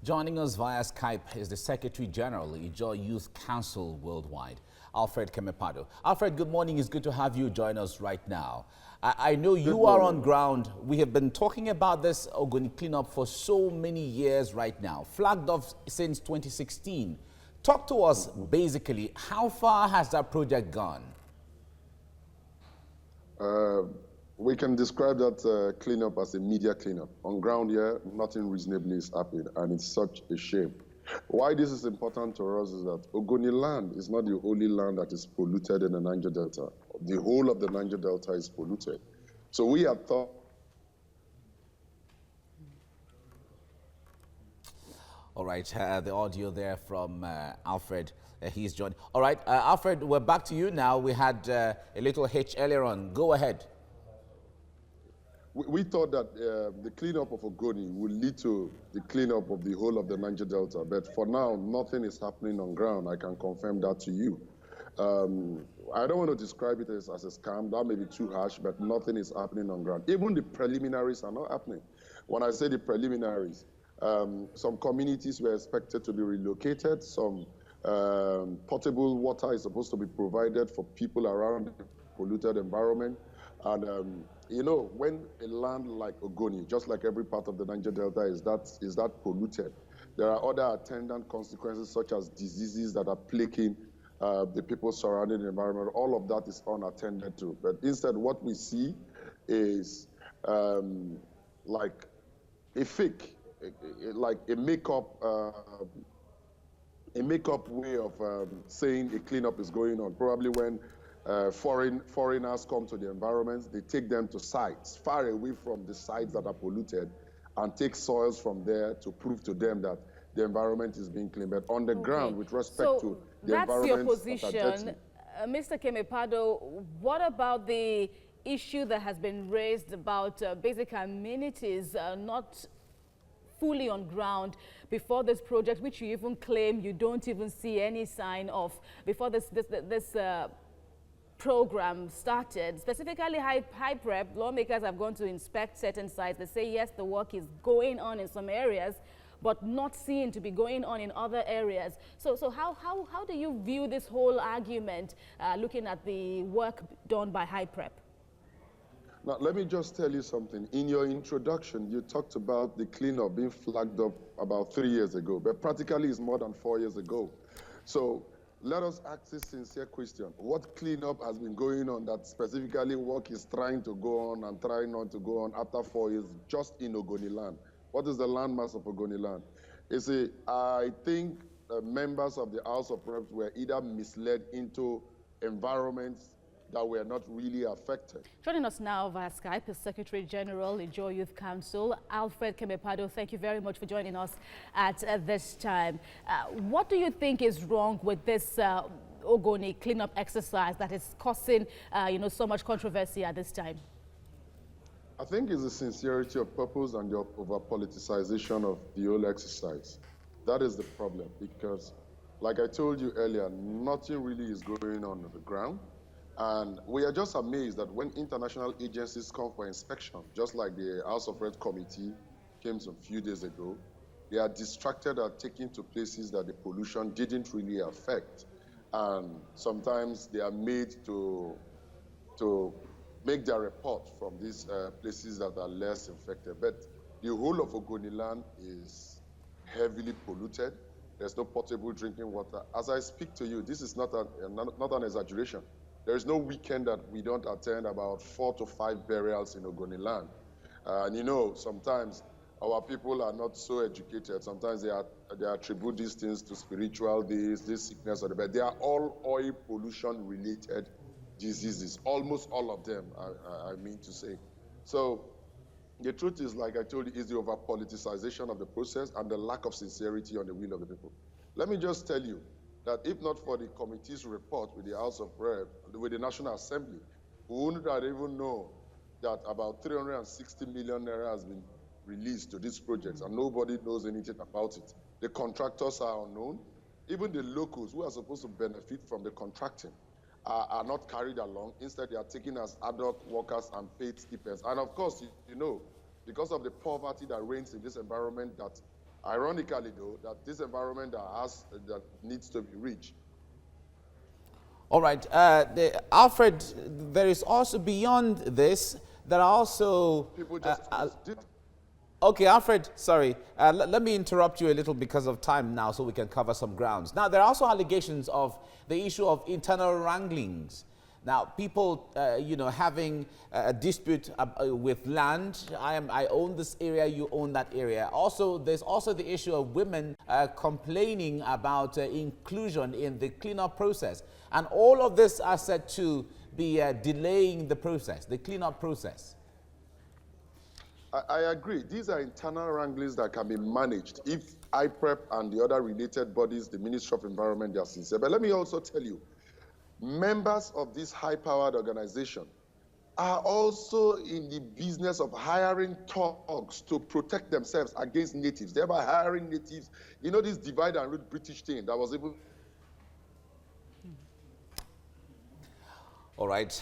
Joining us via Skype is the Secretary General, Ijaw Youth Council Worldwide, Alfred Kemapado. Alfred, good morning. It's good to have you join us right now. I know you are on ground. We have been talking about this Ogoni cleanup for so many years right now, flagged off since 2016. Talk to us basically, how far has that project gone? We can describe that cleanup as a media cleanup. On ground here, nothing reasonably is happening, and it's such a shame. Why this is important to us is that Ogoni land is not the only land that is polluted in the Niger Delta. The whole of the Niger Delta is polluted. So we have thought. All right, the audio there from Alfred, he's joined. All right, Alfred, we're back to you now. We had a little hitch earlier on. Go ahead. We thought that the cleanup of Ogoni would lead to the cleanup of the whole of the Niger Delta, but for now, nothing is happening on ground. I can confirm that to you. I don't want to describe it as a scam. That may be too harsh, but nothing is happening on ground. Even the preliminaries are not happening. When I say the preliminaries, some communities were expected to be relocated. Some potable water is supposed to be provided for people around the polluted environment. And you know, when a land like Ogoni, just like every part of the Niger Delta, is that polluted, there are other attendant consequences such as diseases that are plaguing the people surrounding the environment. All of that is unattended to. But instead, what we see is like a fake, like a makeup way of saying a cleanup is going on. Probably when foreigners come to the environment, they take them to sites far away from the sites that are polluted and take soils from there to prove to them that the environment is being cleaned. But on the ground, with respect to the environment, that's your position. Mr. Kemapado, what about the issue that has been raised about basic amenities not fully on ground before this project, which you even claim you don't even see any sign of before this program started? Specifically, high prep, lawmakers have gone to inspect certain sites. They say, yes, the work is going on in some areas, but not seen to be going on in other areas. So how do you view this whole argument, looking at the work done by high prep? Now, let me just tell you something. In your introduction, you talked about the cleanup being flagged up about 3 years ago, but practically it's more than 4 years ago. So let us ask this sincere question. What cleanup has been going on that specifically work is trying to go on and trying not to go on after 4 years just in Ogoni land? What is the landmass of Ogoni land? You see, I think members of the House of Reps were either misled into environments that were not really affected. Joining us now via Skype is Secretary General, Ijaw Youth Council, Alfred Kemapado. Thank you very much for joining us at this time. What do you think is wrong with this Ogoni cleanup exercise that is causing so much controversy at this time? I think it's the sincerity of purpose and the over-politicization of the whole exercise. That is the problem, because like I told you earlier, nothing really is going on the ground. And we are just amazed that when international agencies come for inspection, just like the House of Reps committee came some few days ago, they are distracted and taken to places that the pollution didn't really affect. And sometimes they are made to make their report from these places that are less infected. But the whole of Ogoni land is heavily polluted. There's no potable drinking water. As I speak to you, this is not an exaggeration. There is no weekend that we don't attend about 4 to 5 burials in Ogoni land. And you know, sometimes our people are not so educated. Sometimes they attribute these things to spiritual this sickness, but they are all oil pollution related diseases, almost all of them, I mean to say. So the truth is, like I told you, is the over-politicization of the process and the lack of sincerity on the will of the people. Let me just tell you that if not for the committee's report with the House of Reps, with the National Assembly, we wouldn't even know that about 360 million naira has been released to these projects, and nobody knows anything about it. The contractors are unknown. Even the locals who are supposed to benefit from the contracting are not carried along. Instead, they are taken as ad hoc workers and paid stipends. And of course, you know, because of the poverty that reigns in this environment, that Ironically, though, that this environment that needs to be reached. All right, Alfred, there is also beyond this, there are also... People just Okay, Alfred, sorry. Let me interrupt you a little because of time now so we can cover some grounds. Now, there are also allegations of the issue of internal wranglings. Now, people, you know, having a dispute with land. I own this area, you own that area. Also, there's also the issue of women complaining about inclusion in the cleanup process. And all of this are said to be delaying the process, the cleanup process. I agree. These are internal wranglings that can be managed if IPREP and the other related bodies, the Ministry of Environment, they are sincere. But let me also tell you, members of this high-powered organization are also in the business of hiring thugs to protect themselves against natives, thereby hiring natives. You know this divide and rule British thing that was able... All right.